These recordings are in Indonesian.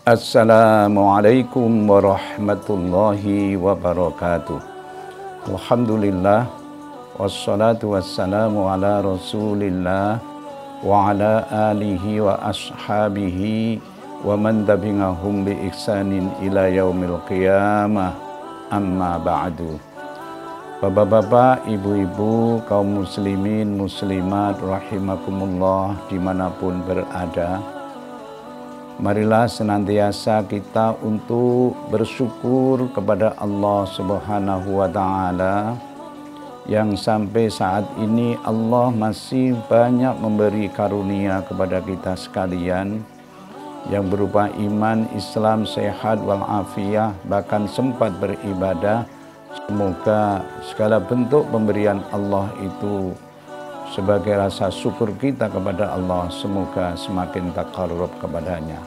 Assalamualaikum warahmatullahi wabarakatuh. Alhamdulillah, wassalatu wassalamu ala rasulillah wa ala alihi wa ashabihi wa man tabi'ahum bi ihsanin ila yaumil qiyamah, amma ba'du. Bapak-bapak, ibu-ibu, kaum muslimin, muslimat, rahimakumullah dimanapun berada, marilah senantiasa kita untuk bersyukur kepada Allah Subhanahu wa Ta'ala yang sampai saat ini Allah masih banyak memberi karunia kepada kita sekalian yang berupa iman, Islam, sehat walafiat, bahkan sempat beribadah. Semoga segala bentuk pemberian Allah itu sebagai rasa syukur kita kepada Allah, semoga semakin taqarrub kepadanya.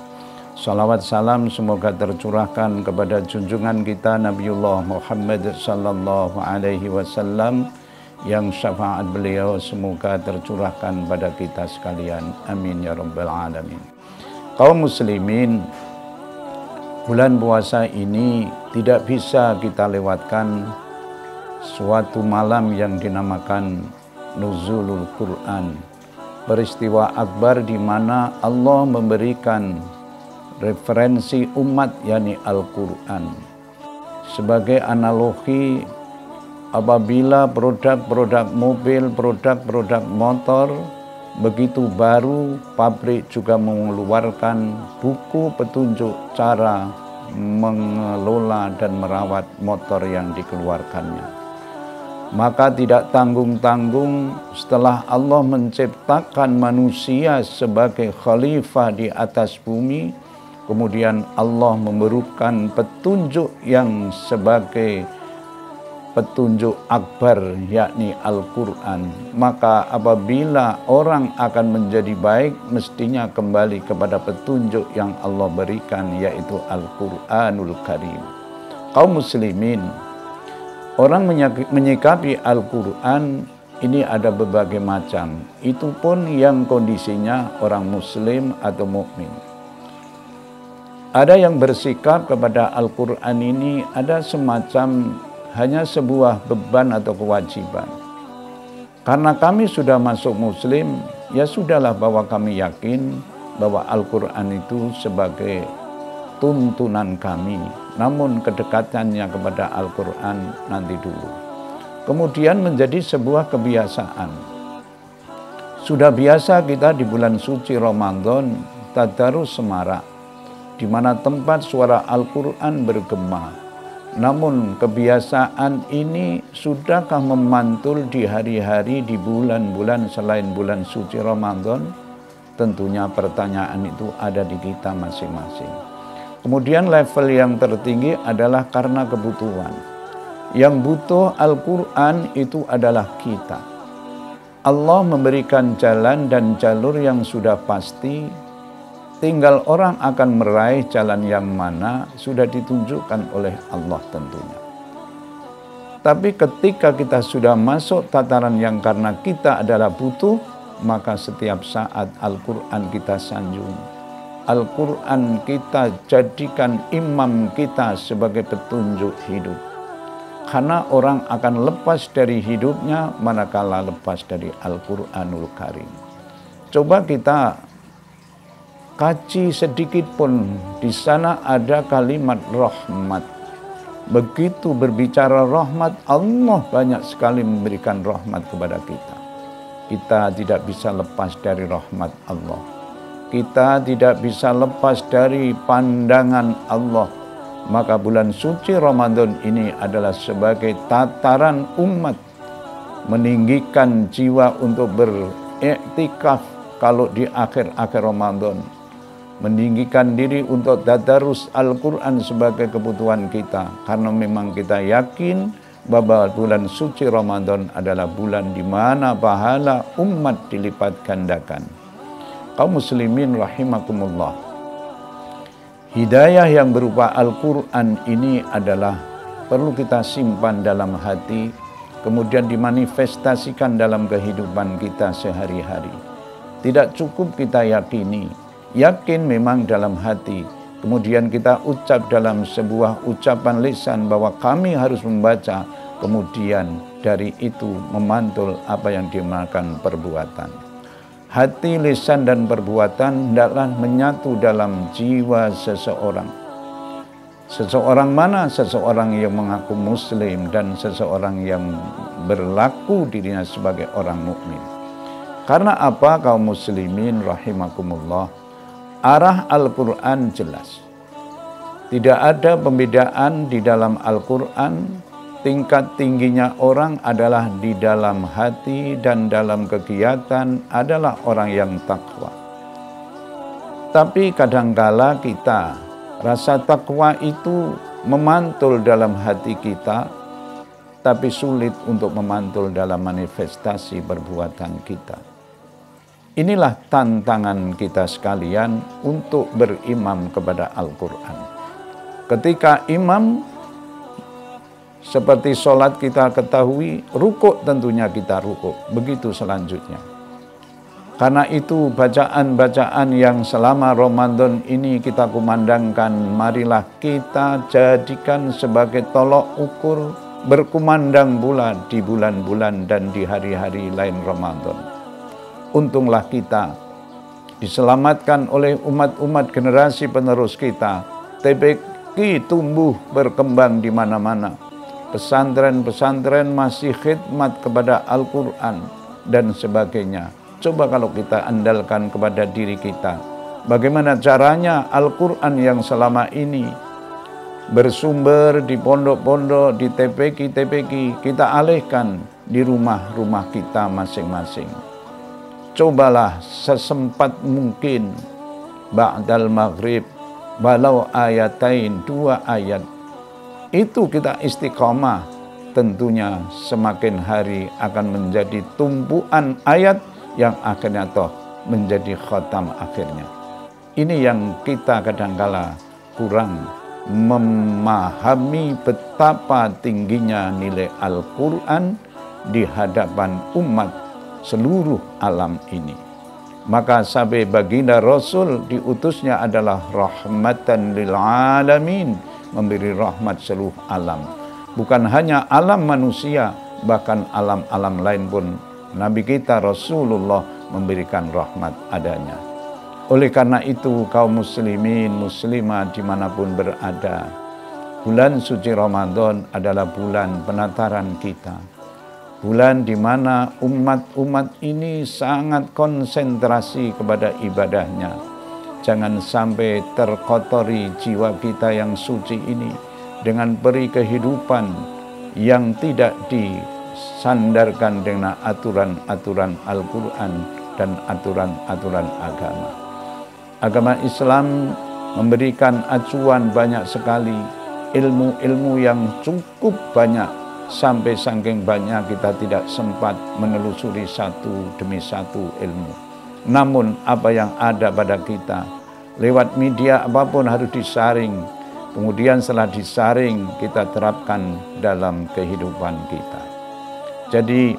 Salawat salam semoga tercurahkan kepada junjungan kita Nabiullah Muhammad sallallahu alaihi wasallam, yang syafaat beliau semoga tercurahkan pada kita sekalian. Amin ya rabbal alamin. Kaum muslimin, bulan puasa ini tidak bisa kita lewatkan suatu malam yang dinamakan Nuzulul Quran, peristiwa akbar di mana Allah memberikan referensi umat, yakni Al-Quran, sebagai analogi apabila produk-produk mobil, produk-produk motor begitu baru, pabrik juga mengeluarkan buku petunjuk cara mengelola dan merawat motor yang dikeluarkannya. Maka tidak tanggung-tanggung setelah Allah menciptakan manusia sebagai khalifah di atas bumi, kemudian Allah memberikan petunjuk yang sebagai petunjuk akbar, yakni Al-Quran. Maka apabila orang akan menjadi baik, mestinya kembali kepada petunjuk yang Allah berikan, yaitu Al-Quranul Karim. Kaum muslimin, orang menyikapi Al-Quran ini ada berbagai macam. Itu pun yang kondisinya orang muslim atau mukmin. Ada yang bersikap kepada Al-Quran ini ada semacam hanya sebuah beban atau kewajiban. Karena kami sudah masuk muslim, ya sudahlah, bahwa kami yakin bahwa Al-Quran itu sebagai tuntunan kami. Namun kedekatannya kepada Al-Quran nanti dulu. Kemudian menjadi sebuah kebiasaan. Sudah biasa kita di bulan suci Ramadan tadarus semarak, di mana tempat suara Al-Quran bergema. Namun kebiasaan ini sudahkah memantul di hari-hari, di bulan-bulan selain bulan suci Ramadan? Tentunya pertanyaan itu ada di kita masing-masing. Kemudian level yang tertinggi adalah karena kebutuhan. Yang butuh Al-Quran itu adalah kita. Allah memberikan jalan dan jalur yang sudah pasti. Tinggal orang akan meraih jalan yang mana sudah ditunjukkan oleh Allah tentunya. Tapi ketika kita sudah masuk tataran yang karena kita adalah butuh, maka setiap saat Al-Quran kita sanjung. Al-Quran kita jadikan imam kita sebagai petunjuk hidup. Karena orang akan lepas dari hidupnya manakala lepas dari Al-Quranul Karim. Coba kita kaji sedikit pun, di sana ada kalimat rahmat. Begitu berbicara rahmat, Allah banyak sekali memberikan rahmat kepada kita. Kita tidak bisa lepas dari rahmat Allah. Kita tidak bisa lepas dari pandangan Allah. Maka bulan suci Ramadan ini adalah sebagai tataran umat meninggikan jiwa untuk beriktikaf kalau di akhir-akhir Ramadan. Meninggikan diri untuk tadarus Al-Quran sebagai kebutuhan kita. Karena memang kita yakin bahwa bulan suci Ramadan adalah bulan di mana pahala umat dilipat gandakan. Kaum muslimin rahimakumullah. Hidayah yang berupa Al-Quran ini adalah perlu kita simpan dalam hati, kemudian dimanifestasikan dalam kehidupan kita sehari-hari. Tidak cukup kita yakini. Yakin memang dalam hati, kemudian kita ucap dalam sebuah ucapan lisan bahwa kami harus membaca, kemudian dari itu memantul apa yang dimakan perbuatan. Hati, lisan, dan perbuatan hendaklah menyatu dalam jiwa seseorang. Seseorang mana? Seseorang yang mengaku muslim dan seseorang yang berlaku dirinya sebagai orang mukmin. Karena apa, kaum muslimin rahimakumullah? Arah Al-Quran jelas. Tidak ada pembedaan di dalam Al-Quran. Tingkat tingginya orang adalah di dalam hati dan dalam kegiatan adalah orang yang takwa. Tapi kadangkala kita rasa takwa itu memantul dalam hati kita, tapi sulit untuk memantul dalam manifestasi perbuatan kita. Inilah tantangan kita sekalian untuk berimam kepada Al-Quran. Ketika imam, seperti sholat kita ketahui, rukuk tentunya kita rukuk. Begitu selanjutnya. Karena itu bacaan-bacaan yang selama Ramadan ini kita kumandangkan, marilah kita jadikan sebagai tolok ukur berkumandang pula di bulan-bulan dan di hari-hari lain Ramadan. Untunglah kita diselamatkan oleh umat-umat generasi penerus kita. TPQ tumbuh berkembang di mana-mana. Pesantren-pesantren masih khidmat kepada Al-Quran dan sebagainya. Coba kalau kita andalkan kepada diri kita, bagaimana caranya Al-Quran yang selama ini bersumber di pondok-pondok, di TPQ, kita alihkan di rumah-rumah kita masing-masing. Cobalah sesempat mungkin ba'dal maghrib, walau ayatain, 2 ayat. Itu kita istiqomah, tentunya semakin hari akan menjadi tumpuan ayat yang akhirnya toh menjadi khatam akhirnya. Ini yang kita kadangkala kurang memahami betapa tingginya nilai Al-Quran di hadapan umat seluruh alam ini. Maka sampai baginda Rasul diutusnya adalah rahmatan lil alamin, memberi rahmat seluruh alam. Bukan hanya alam manusia, bahkan alam-alam lain pun Nabi kita Rasulullah memberikan rahmat adanya. Oleh karena itu kaum muslimin, muslimah dimanapun berada, bulan suci Ramadan adalah bulan penataran kita. Bulan di mana umat-umat ini sangat konsentrasi kepada ibadahnya. Jangan sampai terkotori jiwa kita yang suci ini dengan peri kehidupan yang tidak disandarkan dengan aturan-aturan Al-Quran dan aturan-aturan agama. Agama Islam memberikan acuan banyak sekali, ilmu-ilmu yang cukup banyak, sampai saking banyak kita tidak sempat menelusuri satu demi satu ilmu. Namun apa yang ada pada kita lewat media apapun harus disaring. Kemudian setelah disaring kita terapkan dalam kehidupan kita. Jadi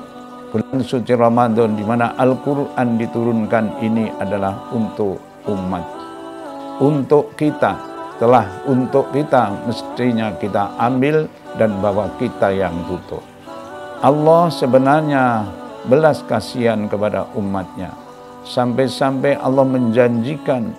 bulan suci Ramadan di mana Al-Quran diturunkan ini adalah untuk umat. Untuk kita. Telah untuk kita mestinya kita ambil dan bawa kita yang butuh. Allah sebenarnya belas kasihan kepada umatnya. Sampai-sampai Allah menjanjikan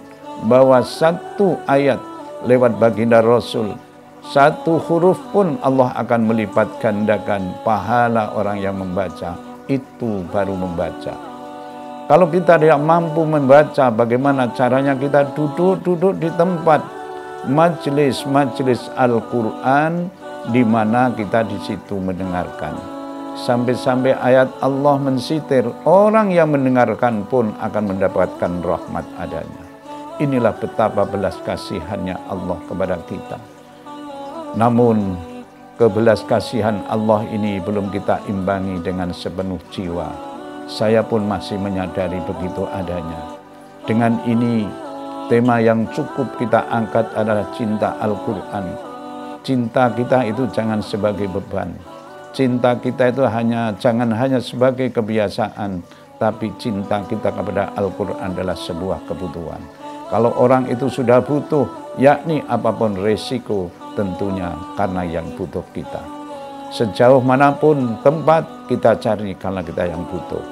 bahwa satu ayat lewat baginda Rasul, satu huruf pun Allah akan melipat gandakan pahala orang yang membaca. Itu baru membaca. Kalau kita tidak mampu membaca, bagaimana caranya kita duduk di tempat majelis Al-Quran di mana kita di situ mendengarkan. Sampai-sampai ayat Allah mensitir, orang yang mendengarkan pun akan mendapatkan rahmat adanya. Inilah betapa belas kasihannya Allah kepada kita. Namun kebelas kasihan Allah ini belum kita imbangi dengan sepenuh jiwa. Saya pun masih menyadari begitu adanya. Dengan ini tema yang cukup kita angkat adalah cinta Al-Quran. Cinta kita itu jangan sebagai beban. Cinta kita itu jangan hanya sebagai kebiasaan, tapi cinta kita kepada Al-Quran adalah sebuah kebutuhan. Kalau orang itu sudah butuh, yakni apapun resiko tentunya karena yang butuh kita. Sejauh manapun tempat kita cari karena kita yang butuh.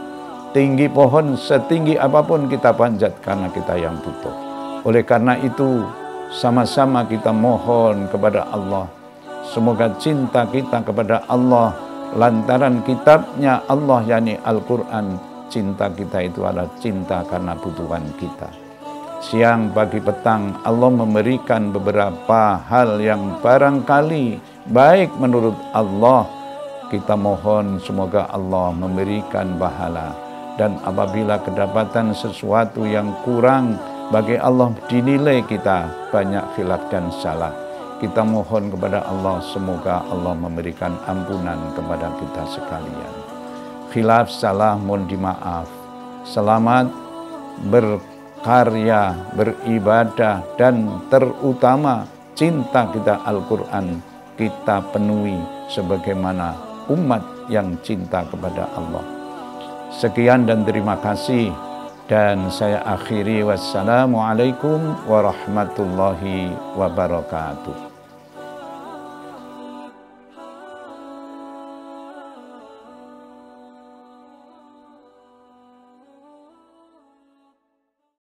Tinggi pohon setinggi apapun kita panjat karena kita yang butuh. Oleh karena itu sama-sama kita mohon kepada Allah. Semoga cinta kita kepada Allah lantaran kitabnya Allah yakni Al-Quran. Cinta kita itu adalah cinta karena butuhan kita. Siang, pagi, petang Allah memberikan beberapa hal yang barangkali baik menurut Allah. Kita mohon semoga Allah memberikan pahala. Dan apabila kedapatan sesuatu yang kurang, bagi Allah dinilai kita banyak khilaf dan salah. Kita mohon kepada Allah semoga Allah memberikan ampunan kepada kita sekalian. Khilaf salah mohon dimaaf. Selamat berkarya, beribadah, dan terutama cinta kita Al-Quran kita penuhi sebagaimana umat yang cinta kepada Allah. Sekian dan terima kasih. Dan saya akhiri, wassalamualaikum warahmatullahi wabarakatuh.